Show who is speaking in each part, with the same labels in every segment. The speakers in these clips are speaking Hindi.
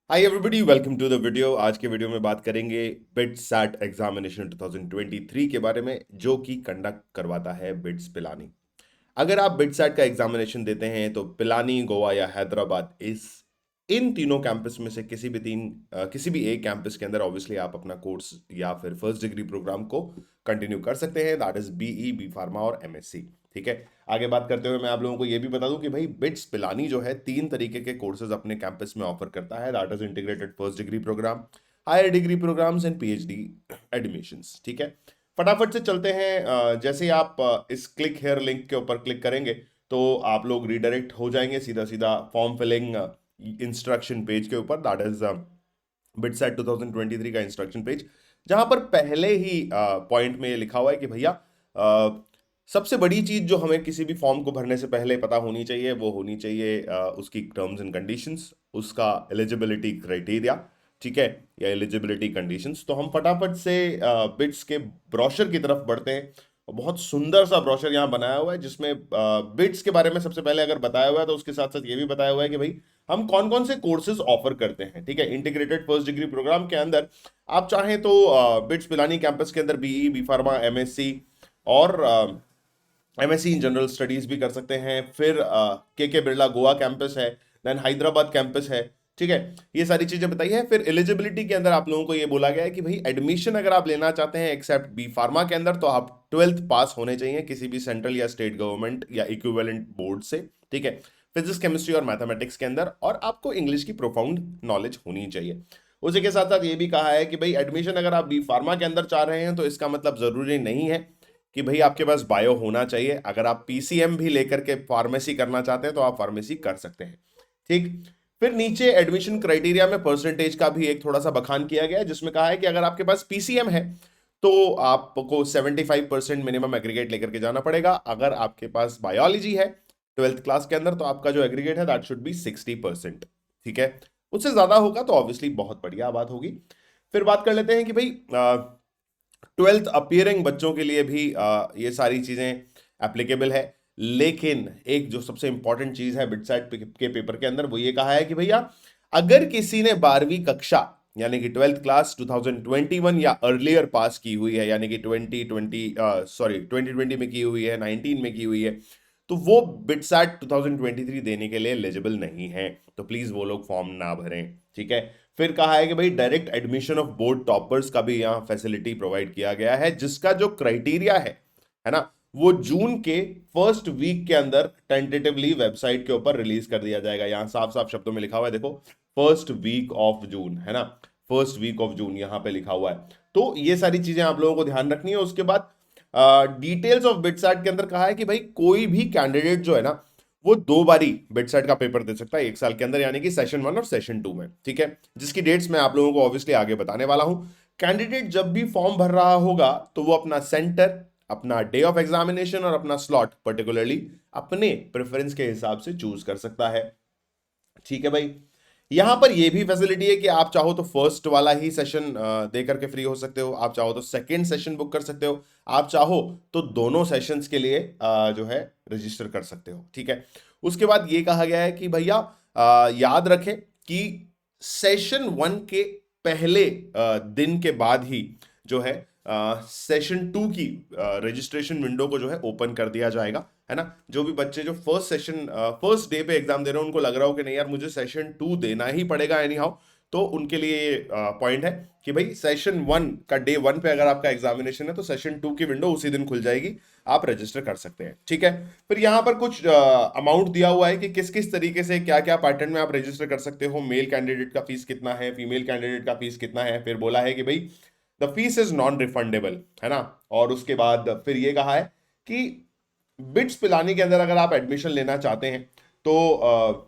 Speaker 1: Hi everybody, welcome to the video. आज के वीडियो में बात करेंगे बिट्स सैट एग्जामिनेशन 2023 के बारे में, जो कि कंडक्ट करवाता है बिट्स पिलानी। अगर आप बिट्सैट का एग्जामिनेशन देते हैं तो पिलानी, गोवा या हैदराबाद, इस इन तीनों कैंपस में से किसी भी एक कैंपस के अंदर ऑब्वियसली आप अपना कोर्स या फिर फर्स्ट डिग्री प्रोग्राम को कंटिन्यू कर सकते हैं। That is BE, B pharma और एमएससी। ठीक है। आगे बात करते हुए मैं आप लोगों को यह भी बता दूं कि भाई बिट्स पिलानी जो है 3 तरीके के कोर्सेज अपने कैंपस में ऑफर करता है। That is integrated first degree program, higher degree programs and PhD admissions. ठीक है। फटाफट से चलते हैं। जैसे ही आप इस क्लिक हेयर लिंक के ऊपर क्लिक करेंगे तो आप लोग रिडायरेक्ट हो जाएंगे सीधा सीधा फॉर्म फिलिंग इंस्ट्रक्शन पेज के ऊपर। दैट इज बिटसेट 2023 का इंस्ट्रक्शन पेज, जहां पर पहले ही पॉइंट में ये लिखा हुआ है कि भैया सबसे बड़ी चीज जो हमें किसी भी फॉर्म को भरने से पहले पता होनी चाहिए वो होनी चाहिए उसकी टर्म्स एंड कंडीशंस, उसका एलिजिबिलिटी क्राइटेरिया। ठीक है, या एलिजिबिलिटी कंडीशंस। तो हम फटाफट से बिट्स के ब्रोशर की तरफ बढ़ते हैं। और बहुत सुंदर सा ब्रोशर यहाँ बनाया हुआ है जिसमें बिट्स के बारे में सबसे पहले अगर बताया हुआ है तो उसके साथ साथ ये भी बताया हुआ है कि भाई हम कौन कौन से कोर्सेज ऑफर करते हैं। ठीक है, इंटीग्रेटेड फर्स्ट डिग्री प्रोग्राम के अंदर आप चाहें तो बिट्स पिलानी कैंपस के अंदर बीई, बी फार्मा, एमएससी और एमएससी इन जनरल स्टडीज भी कर सकते हैं। फिर के बिरला गोवा कैंपस है, देन हैदराबाद कैंपस है। ठीक है, ये सारी चीजें बताई है। फिर एलिजिबिलिटी के अंदर आप लोगों को ये बोला गया है कि भाई एडमिशन अगर आप लेना चाहते हैं एक्सेप्ट बी फार्मा के अंदर, तो आप 12th पास होने चाहिए किसी भी सेंट्रल या स्टेट गवर्नमेंट या इक्विवेलेंट बोर्ड से। ठीक है, फिजिक्स, केमिस्ट्री और मैथमेटिक्स के अंदर, और आपको इंग्लिश की प्रोफाउंड नॉलेज होनी चाहिए। उसी के साथ साथ ये भी कहा है कि भाई एडमिशन अगर आप बी फार्मा के अंदर चाह रहे हैं तो इसका मतलब जरूरी नहीं है कि भाई आपके पास बायो होना चाहिए। अगर आप पीसीएम भी लेकर के फार्मेसी करना चाहते हैं तो आप फार्मेसी कर सकते हैं। ठीक। फिर नीचे एडमिशन क्राइटेरिया में परसेंटेज का भी एक थोड़ा सा बखान किया गया है, जिसमें कहा है कि अगर आपके पास पीसीएम है तो आपको 75% मिनिमम एग्रीगेट लेकर के जाना पड़ेगा। अगर आपके पास बायोलॉजी है 12th क्लास के अंदर तो आपका जो एग्रीगेट है दैट शुड बी 60%। ठीक है, उससे ज्यादा होगा तो ऑब्वियसली बहुत बढ़िया बात होगी। फिर बात कर लेते हैं कि भाई 12th अपियरिंग बच्चों के लिए भी ये सारी चीजें एप्लीकेबल है। लेकिन एक जो सबसे इंपॉर्टेंट चीज है बिटसेट के पेपर के अंदर, वो ये कहा है कि भैया अगर किसी ने 12वीं कक्षा यानी कि 12th क्लास 2021 या अर्लियर पास की हुई है, यानी कि 2020 में की हुई है, 19 में की हुई है, तो वो बिटसैट 2023 देने के लिए एलिजिबल नहीं है। तो प्लीज वो लोग फॉर्म ना भरें। ठीक है। फिर कहा है कि भाई direct admission of board toppers का भी यहाँ फैसिलिटी प्रोवाइड किया गया है, जिसका जो क्राइटेरिया है ना, वो जून के फर्स्ट वीक के अंदर टेंटेटिवली वेबसाइट के ऊपर रिलीज कर दिया जाएगा। यहाँ साफ साफ शब्दों में लिखा हुआ है, देखो, फर्स्ट वीक ऑफ जून, है ना, फर्स्ट वीक ऑफ जून यहाँ पे लिखा हुआ है। तो ये सारी चीजें आप लोगों को ध्यान रखनी है। उसके बाद डिटेल्स ऑफ बिटसैट के अंदर कहा है कि भाई कोई भी कैंडिडेट जो है ना वो 2 बारी बिटसेट का पेपर दे सकता है 1 साल के अंदर, यानी कि सेशन 1 और सेशन 2 में। ठीक है, जिसकी डेट्स मैं आप लोगों को ऑब्वियसली आगे बताने वाला हूं। कैंडिडेट जब भी फॉर्म भर रहा होगा तो वो अपना सेंटर, अपना डे ऑफ एग्जामिनेशन और अपना स्लॉट पर्टिकुलरली अपने प्रेफरेंस के हिसाब से चूज कर सकता है। ठीक है भाई। यहां पर यह भी फैसिलिटी है कि आप चाहो तो फर्स्ट वाला ही सेशन दे करके फ्री हो सकते हो, आप चाहो तो सेकंड सेशन बुक कर सकते हो, आप चाहो तो दोनों सेशंस के लिए जो है रजिस्टर कर सकते हो। ठीक है। उसके बाद ये कहा गया है कि भैया याद रखें कि सेशन 1 के पहले दिन के बाद ही जो है सेशन 2 की रजिस्ट्रेशन विंडो को जो है ओपन कर दिया जाएगा, है ना। जो भी बच्चे जो फर्स्ट डे पे एग्जाम दे रहे हो, उनको लग रहा हो कि नहीं यार मुझे सेशन 2 देना ही पड़ेगा एनी हाउ, तो उनके लिए पॉइंट है कि भाई सेशन 1 का डे 1 पे अगर आपका एग्जामिनेशन है तो सेशन 2 की विंडो उसी दिन खुल जाएगी, आप रजिस्टर कर सकते हैं। ठीक है। फिर यहाँ पर कुछ अमाउंट दिया हुआ है कि किस किस तरीके से क्या क्या पैटर्न में आप रजिस्टर कर सकते हो। मेल कैंडिडेट का फीस कितना है, फीमेल कैंडिडेट का फीस कितना है। फिर बोला है कि भाई the fees is non refundable, है ना। और उसके बाद फिर ये कहा है कि बिट्स पिलानी के अंदर अगर आप एडमिशन लेना चाहते हैं तो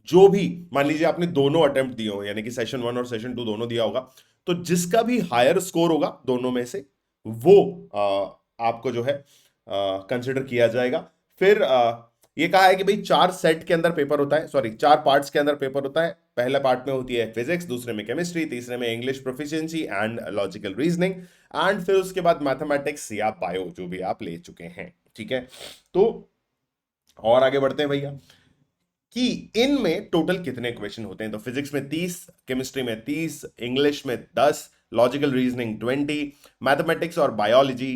Speaker 1: जो भी, मान लीजिए आपने दोनों अटेम्प्ट दिए हो, यानी कि सेशन 1 और सेशन 2 दोनों दिया होगा, तो जिसका भी हायर स्कोर होगा दोनों में से वो आपको जो है कंसिडर किया जाएगा। फिर ये कहा है कि भाई 4 सेट के अंदर पेपर होता है, सॉरी 4 पार्ट्स के अंदर पेपर होता है। पहले पार्ट में होती है फिजिक्स, दूसरे में केमिस्ट्री, तीसरे में English proficiency and logical reasoning, and फिर उसके बाद मैथमेटिक्स या बायो जो भी आप ले चुके हैं। ठीक है। तो और आगे बढ़ते हैं भैया। कि इनमें टोटल कितने क्वेश्चन होते हैं। तो फिजिक्स में 30, केमिस्ट्री में 30, इंग्लिश में 10, लॉजिकल रीजनिंग 20, मैथमेटिक्स और biology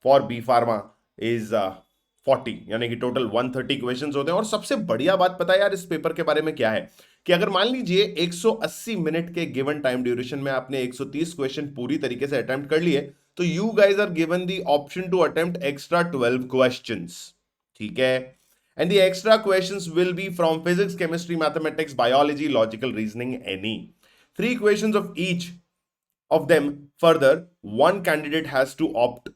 Speaker 1: for B pharma is 40, यानी कि टोटल 130 क्वेश्चन होते हैं। और सबसे बढ़िया बात पता है यार इस पेपर के बारे में क्या है, कि अगर मान लीजिए 180 मिनट के गिवन टाइम ड्यूरेशन में आपने 130 क्वेश्चन पूरी तरीके से अटेम्प्ट कर लिए, तो you guys are given the option to attempt extra 12 questions. ठीक है, and the extra questions will be from physics, chemistry, mathematics, biology, logical reasoning, any. Three questions of each of them. Further, one candidate has to opt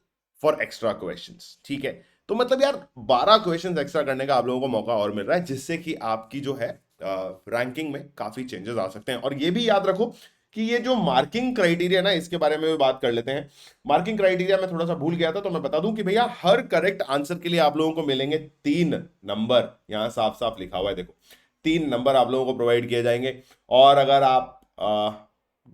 Speaker 1: for extra questions. ठीक है, तो मतलब यार 12 क्वेश्चंस एक्स्ट्रा करने का आप लोगों को मौका और मिल रहा है, जिससे कि आपकी जो है रैंकिंग में काफी चेंजेस आ सकते हैं। और ये भी याद रखो कि ये जो मार्किंग क्राइटेरिया ना, इसके बारे में भी बात कर लेते हैं। मार्किंग क्राइटेरिया मैं थोड़ा सा भूल गया था, तो मैं बता दूं कि भैया हर करेक्ट आंसर के लिए आप लोगों को मिलेंगे 3 नंबर। यहां साफ साफ लिखा हुआ है, देखो 3 नंबर आप लोगों को प्रोवाइड किए जाएंगे। और अगर आप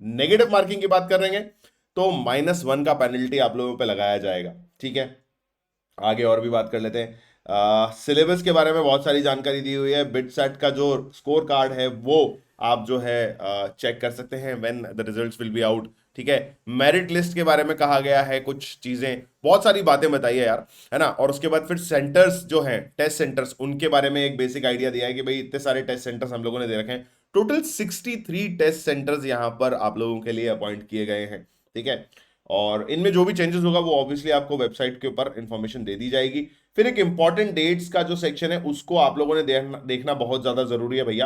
Speaker 1: नेगेटिव मार्किंग की बात कर रहे हैं तो -1 का पेनल्टी आप लोगों पे लगाया जाएगा। ठीक है, आगे और भी बात कर लेते हैं। सिलेबस के बारे में बहुत सारी जानकारी दी हुई है। बिटसेट का जो स्कोर कार्ड है वो आप जो है चेक कर सकते हैं when the results will be out. ठीक है, मेरिट लिस्ट के बारे में कहा गया है, कुछ चीजें, बहुत सारी बातें बताई है यार, है ना। और उसके बाद फिर सेंटर्स जो हैं, टेस्ट सेंटर्स, उनके बारे में एक बेसिक आइडिया दिया है कि भाई इतने सारे टेस्ट सेंटर्स हम लोगों ने दे रखे हैं। टोटल 63 टेस्ट सेंटर्स यहां पर आप लोगों के लिए अपॉइंट किए गए हैं। ठीक है, और इनमें जो भी चेंजेस होगा वो ऑब्वियसली आपको वेबसाइट के ऊपर इंफॉर्मेशन दे दी जाएगी। फिर एक इंपॉर्टेंट डेट्स का जो सेक्शन है उसको आप लोगों ने देखना बहुत ज्यादा जरूरी है भैया।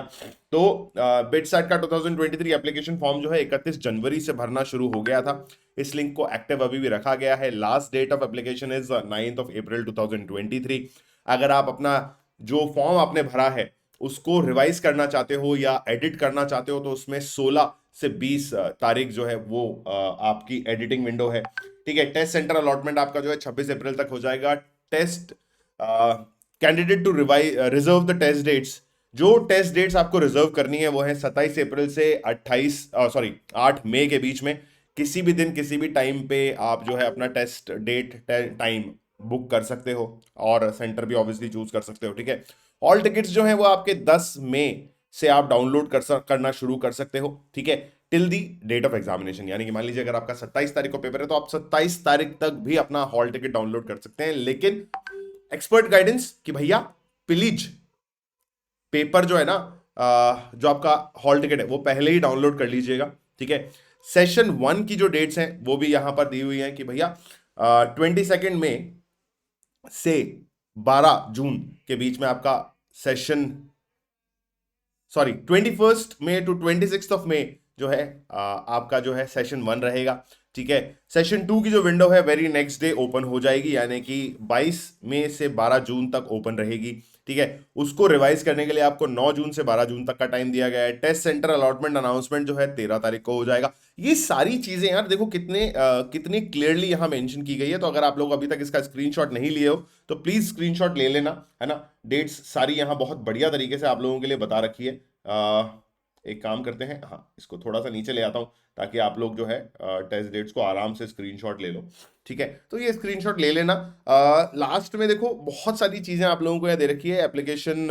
Speaker 1: तो बिटसैट का 2023 एप्लीकेशन फॉर्म जो है 31 जनवरी से भरना शुरू हो गया था। इस लिंक को एक्टिव अभी भी रखा गया है। Last date of application is 9th of April 2023। अगर आप अपना जो फॉर्म आपने भरा है उसको रिवाइज करना चाहते हो या एडिट करना चाहते हो, तो उसमें 16 से 20 तारीख जो है वो आपकी एडिटिंग विंडो है। ठीक है, टेस्ट सेंटर अलॉटमेंट आपका जो है 26 अप्रैल तक हो जाएगा। Test candidate to reserve the test dates, जो टेस्ट डेट्स आपको रिजर्व करनी है वो है 27 अप्रैल से 8 मई के बीच में। किसी भी दिन किसी भी टाइम पे आप जो है अपना टेस्ट डेट टाइम बुक कर सकते हो और सेंटर भी ऑब्वियसली चूज कर सकते हो। ठीक है, ऑल टिकट्स जो है वो आपके 10 मई से आप डाउनलोड करना शुरू कर सकते हो। ठीक है, till the date of examination, यानी कि मान लीजिए अगर आपका 27 तारीख को पेपर है तो आप 27 तारीख तक भी अपना हॉल टिकट डाउनलोड कर सकते हैं। लेकिन एक्सपर्ट गाइडेंस कि भैया प्लीज पेपर जो है ना, जो आपका हॉल टिकट है वो पहले ही डाउनलोड कर लीजिएगा। ठीक है, सेशन 1 की जो डेट्स हैं वो भी यहां पर दी हुई हैं कि भैया 22 मई से 12 जून के बीच में आपका सेशन, 21 मई टू 26 मई जो है आपका जो है सेशन 1 रहेगा। ठीक है, सेशन 2 की जो विंडो है वेरी नेक्स्ट डे ओपन हो जाएगी, यानी कि 22 मई से 12 जून तक ओपन रहेगी। ठीक है, उसको रिवाइज करने के लिए आपको 9 जून से 12 जून तक का टाइम दिया गया है। टेस्ट सेंटर अलॉटमेंट अनाउंसमेंट जो है 13 तारीख को हो जाएगा। ये सारी चीजें यार देखो कितनी क्लियरली यहां मेंशन की गई है। तो अगर आप लोग अभी तक इसका स्क्रीनशॉट नहीं लिए हो तो प्लीज स्क्रीनशॉट ले लेना, है ना। डेट्स सारी यहां बहुत बढ़िया तरीके से आप लोगों के लिए बता रखी है। एक काम करते हैं, हाँ इसको थोड़ा सा नीचे ले आता हूं ताकि आप लोग जो है टेस्ट डेट्स को आराम से स्क्रीनशॉट ले लो। ठीक है, तो ये स्क्रीनशॉट ले लेना। लास्ट में देखो बहुत सारी चीजें आप लोगों को यहाँ दे रखी है। Application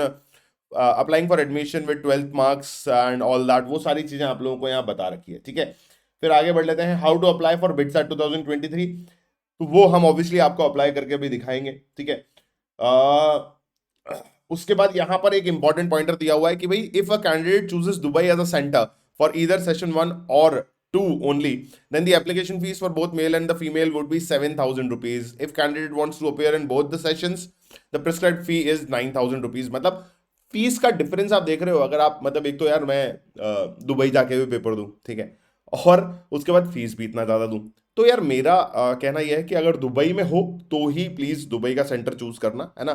Speaker 1: applying for admission with 12th marks and all that, वो सारी चीजें आप लोगों को यहाँ बता रखी है। ठीक है, फिर आगे बढ़ लेते हैं। How to apply for BITSAT 2023, तो वो हम ऑब्वियसली आपको अप्लाई करके भी दिखाएंगे। ठीक है, उसके बाद यहां पर एक इंपॉर्टेंट पॉइंटर दिया हुआ है कि भाई if a candidate chooses Dubai as a centre for either session 1 और 2 only, then the application fees for both male and the female would be 7,000 rupees. If candidate wants to appear in both the sessions, the prescribed fee is 9,000 rupees. मतलब फीस का डिफरेंस आप देख रहे हो। अगर आप मतलब एक तो यार मैं दुबई जाके भी पेपर दूं, ठीक है, और उसके बाद फीस भी इतना ज्यादा दूं, तो यार मेरा कहना यह है कि अगर दुबई में हो तो ही प्लीज दुबई का सेंटर चूज करना, है ना।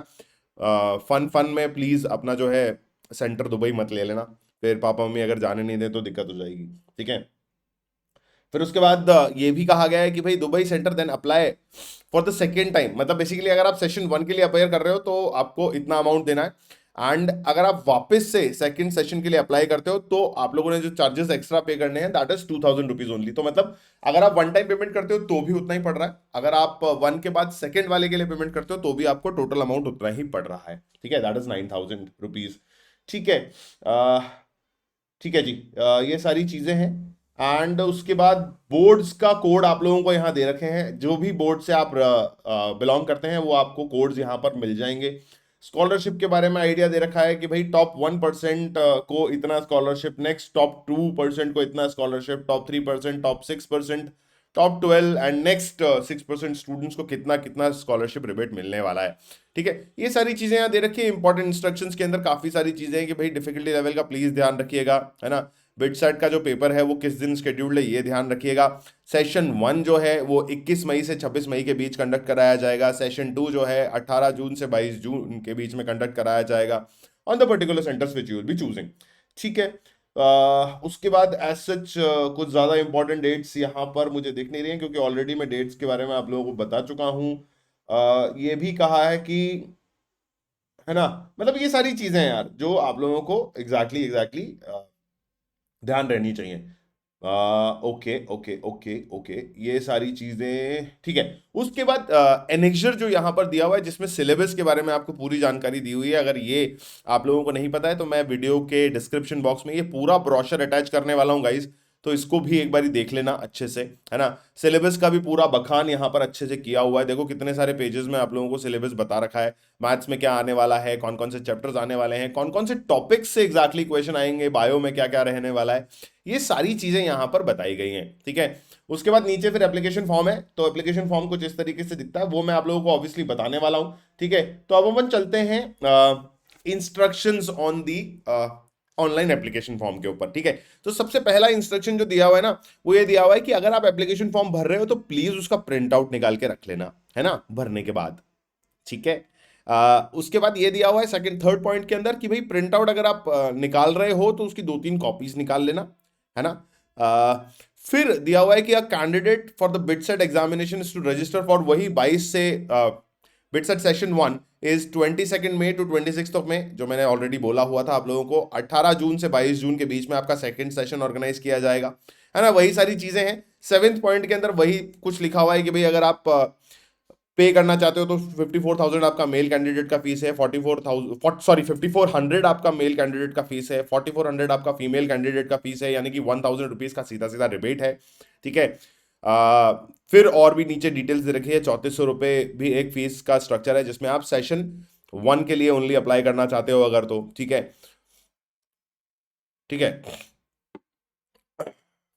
Speaker 1: फन में प्लीज अपना जो है सेंटर दुबई मत ले लेना, फिर पापा मम्मी अगर जाने नहीं दे तो दिक्कत हो जाएगी। ठीक है, फिर उसके बाद ये भी कहा गया है कि भाई Dubai centre then apply for the second time. मतलब बेसिकली अगर आप सेशन 1 के लिए अपेयर कर रहे हो तो आपको इतना अमाउंट देना है, एंड अगर आप वापस से सेकंड सेशन के लिए अप्लाई करते हो तो आप लोगों ने जो चार्जेस एक्स्ट्रा पे करने हैं दैट इज 2,000 रुपीज ओनली। तो मतलब अगर आप वन टाइम पेमेंट करते हो तो भी उतना ही पड़ रहा है, अगर आप 1 के बाद सेकंड वाले के लिए पेमेंट करते हो तो भी आपको टोटल अमाउंट उतना ही पड़ रहा है। ठीक है, दैट इज 9,000 रुपीज। ठीक है। अ, ठीक है जी। ये सारी चीजें हैं। एंड उसके बाद बोर्ड्स का कोड आप लोगों को यहाँ दे रखे हैं, जो भी बोर्ड से आप बिलोंग करते हैं वो आपको कोड्स यहाँ पर मिल जाएंगे। स्कॉलरशिप के बारे में आइडिया दे रखा है कि भाई टॉप 1% को इतना स्कॉलरशिप, नेक्स्ट टॉप 2% को इतना scholarship, top 3%, top 6%, top 12 and next 6% students को कितना कितना स्कॉलरशिप रिबेट मिलने वाला है। ठीक है, ये सारी चीजें यहाँ दे रखी है। इंपॉर्टेंट इंस्ट्रक्शंस के अंदर काफी सारी चीजें हैं कि भाई डिफिकल्टी लेवल का प्लीज ध्यान रखिएगा, है ना। बिटसेट का जो पेपर है वो किस दिन शेड्यूल्ड है ये ध्यान रखिएगा। सेशन 1 जो है वो 21 मई से 26 मई के बीच कंडक्ट कराया जाएगा। सेशन 2 जो है 18 जून से 22 जून के बीच में कंडक्ट कराया जाएगा on the particular centres which you will be choosing. ठीक है। उसके बाद एज सच कुछ ज़्यादा इंपॉर्टेंट डेट्स यहाँ पर मुझे दिख नहीं रही हैं, क्योंकि ऑलरेडी मैं डेट्स के बारे में आप लोगों को बता चुका हूँ। ये भी कहा है कि, है ना, मतलब ये सारी चीज़ें हैं यार जो आप लोगों को एग्जैक्टली एग्जैक्टली ध्यान रहनी चाहिए। ओके ओके ओके ओके, ये सारी चीजें ठीक है। उसके बाद एनेक्जर जो यहाँ पर दिया हुआ है, जिसमें सिलेबस के बारे में आपको पूरी जानकारी दी हुई है। अगर ये आप लोगों को नहीं पता है तो मैं वीडियो के डिस्क्रिप्शन बॉक्स में ये पूरा ब्रोशर अटैच करने वाला हूँ गाइज, तो इसको भी एक बारी देख लेना अच्छे से, है ना। सिलेबस का भी पूरा बखान यहाँ पर अच्छे से किया हुआ है। देखो कितने सारे पेजेस में आप लोगों को सिलेबस बता रखा है। मैथ्स में क्या आने वाला है, कौन कौन से चैप्टर्स आने वाले हैं, कौन कौन से टॉपिक्स से एग्जैक्टली क्वेश्चन आएंगे, बायो में क्या क्या रहने वाला है, ये सारी चीजें यहाँ पर बताई गई हैं। ठीक है। उसके बाद नीचे फिर एप्लीकेशन फॉर्म है, तो एप्लीकेशन फॉर्म कुछ इस तरीके से दिखता है, वो मैं आप लोगों को ऑब्वियसली बताने वाला हूँ। ठीक है, तो अब अपन चलते हैं instructions on the online application form के ऊपर। ठीक है, तो सबसे पहला इंस्ट्रक्शन जो दिया हुआ है ना, वो ये दिया हुआ है कि अगर आप एप्लीकेशन फॉर्म भर रहे हो तो प्लीज उसका प्रिंट आउट निकाल के रख लेना, है ना, भरने के बाद। ठीक है। उसके बाद ये दिया हुआ है सेकंड थर्ड पॉइंट के अंदर कि भाई प्रिंट आउट अगर आप निकाल रहे हो तो उसकी 2-3 कॉपीज निकाल लेना, है ना। फिर दिया हुआ है कि a candidate for the BITSAT examination is to register for वही 22 से BITSAT session 1 is 22 May to 26 May, जो मैंने ऑलरेडी बोला हुआ था आप लोगों को। 18 जून से 22 जून के बीच में आपका सेकंड सेशन ऑर्गेनाइज किया जाएगा, है ना। वही सारी चीजें हैं। 7th पॉइंट के अंदर वही कुछ लिखा हुआ है कि भाई अगर आप पे करना चाहते हो तो 54,000 आपका मेल कैंडिडेट का फीस है, 5400 आपका मेल कैंडिडेट का फीस है, 4400 आपका फीमेल कैंडिडेट का फीस है, यानी कि 1000 रुपीज का सीधा सीधा रिबेट है। ठीक है। फिर और भी नीचे डिटेल्स दे रखी है। 3400 रुपये भी एक फीस का स्ट्रक्चर है, जिसमें आप सेशन 1 के लिए ओनली अप्लाई करना चाहते हो अगर, तो ठीक है। ठीक है,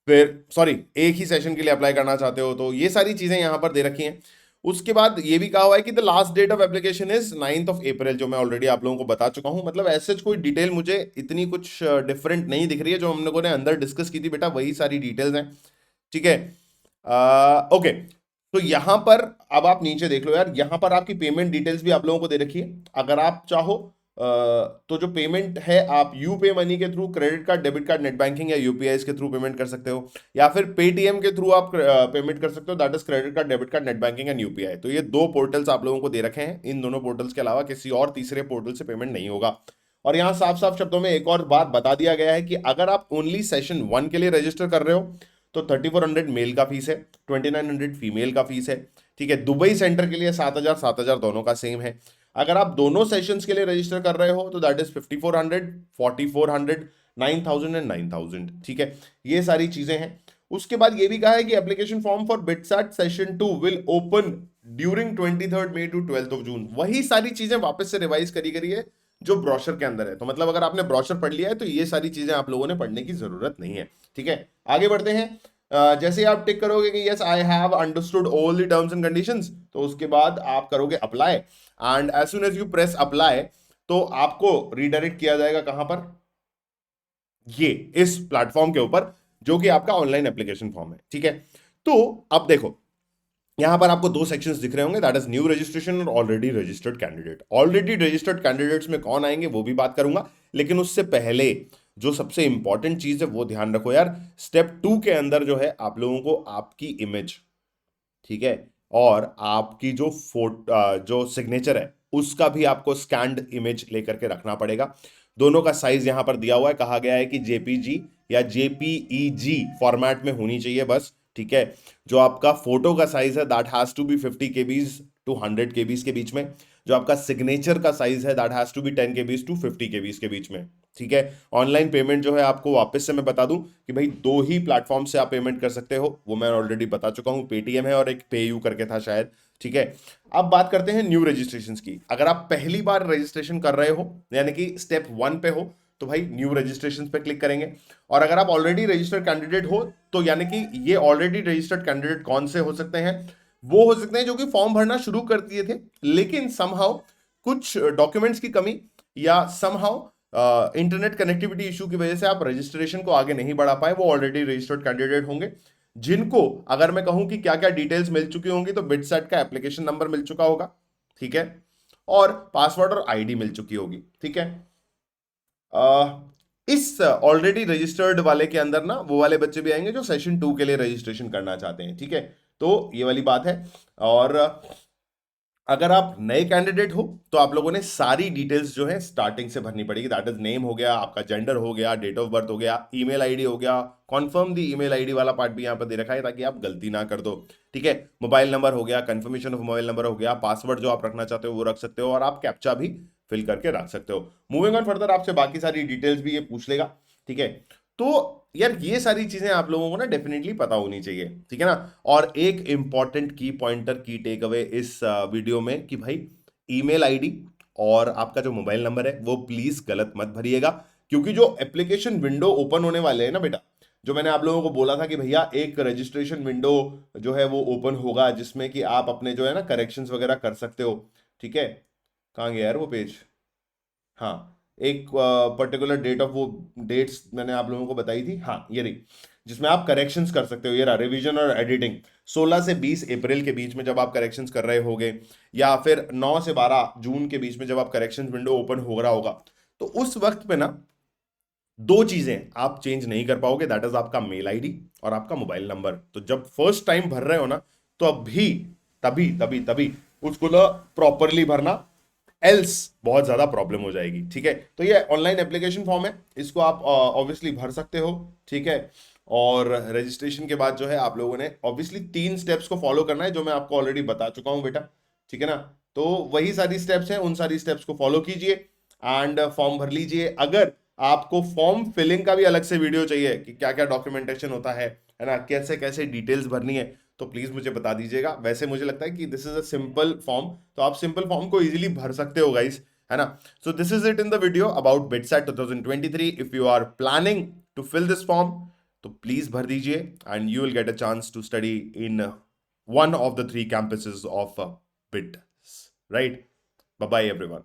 Speaker 1: फिर सॉरी, एक ही सेशन के लिए अप्लाई करना चाहते हो तो ये सारी चीजें यहां पर दे रखी हैं। उसके बाद ये भी कहा हुआ है कि the last date of application is 9th April, जो मैं ऑलरेडी आप लोगों को बता चुका हूं। मतलब ऐसे कोई डिटेल मुझे इतनी कुछ डिफरेंट नहीं दिख रही है, जो हम लोगों ने अंदर डिस्कस की थी बेटा वही सारी डिटेल्स हैं। ठीक है। ओके, तो यहां पर अब आप नीचे देख लो यार, यहां पर आपकी पेमेंट डिटेल्स भी आप लोगों को दे रखी है। अगर आप चाहो तो जो पेमेंट है आप यूपे मनी के through, credit card, debit card, net banking या यूपीआई के थ्रू पेमेंट कर सकते हो, या फिर पेटीएम के थ्रू आप पेमेंट कर सकते हो, that is credit card, debit card, net banking and UPI. तो ये 2 पोर्टल्स आप लोगों को दे रखे हैं। इन दोनों पोर्टल्स के अलावा किसी और तीसरे पोर्टल से पेमेंट नहीं होगा। और यहाँ साफ साफ शब्दों में एक और बात बता दिया गया है कि अगर आप ओनली सेशन 1 के लिए रजिस्टर कर रहे हो तो 3400 मेल का फीस है, 2900 फीमेल का फीस है। ठीक है, दुबई सेंटर के लिए 7,000 दोनों का सेम है। अगर आप दोनों सेशंस के लिए रजिस्टर कर रहे हो तो दैट इज 5400, 4400, 9000 एंड 9000। ठीक है, ये सारी चीजें हैं। उसके बाद ये भी कहा है कि application form for BITSAT session 2 will open during 23 May to 12 June. वही सारी चीजें वापस से रिवाइज करी गई है जो ब्रोशर के अंदर है। तो मतलब अगर आपने ब्रोशर पढ़ लिया है तो ये सारी चीजें आप लोगों ने पढ़ने की जरूरत नहीं है। ठीक है, आगे बढ़ते हैं। जैसे आप टिक करोगे कि yes I have understood all the terms and conditions, तो उसके बाद आप करोगे apply, and as soon as you press apply तो आपको रीडायरेक्ट किया जाएगा कहां पर, ये इस प्लेटफॉर्म के ऊपर, जो कि आपका ऑनलाइन एप्लीकेशन फॉर्म है। ठीक है, तो अब देखो यहां पर आपको 2 सेक्शंस दिख रहे होंगे, दैट इज न्यू रजिस्ट्रेशन और already registered candidate. Already registered candidates में कौन आएंगे वो भी बात करूंगा, लेकिन उससे पहले जो सबसे इंपॉर्टेंट चीज है वो ध्यान रखो यार। स्टेप 2 के अंदर जो है आप लोगों को आपकी इमेज, ठीक है, और आपकी जो फोटो जो सिग्नेचर है उसका भी आपको स्कैन्ड इमेज लेकर के रखना पड़ेगा। दोनों का साइज यहां पर दिया हुआ है, कहा गया है कि जेपीजी या जेपीईजी फॉर्मेट में होनी चाहिए बस। ठीक है, जो आपका फोटो का साइज है that has to be 50 KBs to 100 KBs के बीच में। जो आपका सिग्नेचर का साइज है that has to be 10 KBs to 50 KBs के बीच में, ठीक है। ऑनलाइन पेमेंट जो है आपको वापस से मैं बता दूं कि भाई दो ही प्लेटफॉर्म से आप पेमेंट कर सकते हो, वो मैं ऑलरेडी बता चुका हूं, पेटीएम है और एक पेयू करके था शायद, ठीक है। अब बात करते हैं न्यू रजिस्ट्रेशन की। अगर आप पहली बार रजिस्ट्रेशन कर रहे हो यानी कि स्टेप 1 पे हो तो भाई न्यू रजिस्ट्रेशन पे क्लिक करेंगे। और अगर आप ऑलरेडी रजिस्टर्ड कैंडिडेट हो तो यानी कि ये ऑलरेडी रजिस्टर्ड कैंडिडेट कौन से हो सकते हैं, वो हो सकते हैं जो कि फॉर्म भरना शुरू कर दिए थे लेकिन समहाउ कुछ डॉक्यूमेंट्स की कमी या समहाउ इंटरनेट कनेक्टिविटी इशू की वजह से आप रजिस्ट्रेशन को आगे नहीं बढ़ा पाए, वो ऑलरेडी रजिस्टर्ड कैंडिडेट होंगे। जिनको अगर मैं कहूं कि क्या क्या डिटेल्स मिल चुकी होंगी तो बिटसेट का एप्लीकेशन नंबर मिल चुका होगा, ठीक है, और पासवर्ड और आईडी मिल चुकी होगी, ठीक है। इस ऑलरेडी रजिस्टर्ड वाले के अंदर ना वो वाले बच्चे भी आएंगे जो सेशन 2 के लिए रजिस्ट्रेशन करना चाहते हैं, ठीक है। तो ये वाली बात है। और अगर आप नए कैंडिडेट हो तो आप लोगों ने सारी डिटेल्स जो है स्टार्टिंग से भरनी पड़ेगी, दैट इज नेम हो गया, आपका जेंडर हो गया, डेट ऑफ बर्थ हो गया, ईमेल आईडी हो गया, कॉन्फर्म दी ईमेल आईडी वाला पार्ट भी यहाँ पर दे रखा है ताकि आप गलती ना कर दो, ठीक है। मोबाइल नंबर हो गया, कंफर्मेशन ऑफ मोबाइल नंबर हो गया, पासवर्ड जो आप रखना चाहते हो वो रख सकते हो और आप कैप्चा भी फिल करके रख सकते हो। मूविंग ऑन फर्दर आपसे बाकी सारी डिटेल्स भी ये पूछ लेगा, ठीक है। तो यार ये सारी चीजें आप लोगों को ना डेफिनेटली पता होनी चाहिए, ठीक है ना। और एक इंपॉर्टेंट की पॉइंटर की टेक अवे इस वीडियो में कि भाई ईमेल आईडी और आपका जो मोबाइल नंबर है वो प्लीज गलत मत भरिएगा, क्योंकि जो एप्लीकेशन विंडो ओपन होने वाले हैं ना बेटा, जो मैंने आप लोगों को बोला था कि भैया एक रजिस्ट्रेशन विंडो जो है वो ओपन होगा जिसमें कि आप अपने जो है ना करेक्शंस वगैरह कर सकते हो, ठीक है। कहाँ गया यार वो पेज, हाँ, एक पर्टिकुलर डेट ऑफ वो डेट्स मैंने आप लोगों को बताई थी, हाँ ये रही, जिसमें आप करेक्शंस कर सकते हो, ये रहा रिवीजन और एडिटिंग। 16 से 20 अप्रैल के बीच में जब आप करेक्शंस कर रहे होगे या फिर 9 से 12 जून के बीच में जब आप करेक्शंस विंडो ओपन हो रहा होगा तो उस वक्त पे ना दो चीजें आप चेंज नहीं कर पाओगे, दैट इज आपका मेल आईडी और आपका मोबाइल नंबर। तो जब फर्स्ट टाइम भर रहे हो ना तो अभी तभी तभी तभी उसको ना प्रॉपरली भरना, एल्स बहुत ज्यादा प्रॉब्लम हो जाएगी, ठीक है। तो ये ऑनलाइन एप्लीकेशन फॉर्म है, इसको आप ऑब्वियसली भर सकते हो, ठीक है। और रजिस्ट्रेशन के बाद जो है आप लोगों ने ऑब्वियसली 3 स्टेप्स को फॉलो करना है जो मैं आपको ऑलरेडी बता चुका हूं बेटा, ठीक है ना। तो वही सारी स्टेप्स हैं, उन सारी स्टेप्स को फॉलो कीजिए एंड फॉर्म भर लीजिए। अगर आपको फॉर्म फिलिंग का भी अलग से वीडियो चाहिए कि क्या क्या डॉक्यूमेंटेशन होता है ना, कैसे कैसे डिटेल्स भरनी है, तो प्लीज मुझे बता दीजिएगा। वैसे मुझे लगता है कि this is a simple form, तो आप सिंपल फॉर्म को इजीली भर सकते हो गाइस, है ना। So this is it in the video about BITSAT 2023। If you are planning to fill this form तो प्लीज भर दीजिए and you will get a chance to study in one of the 3 campuses of BITS, right. Bye bye everyone.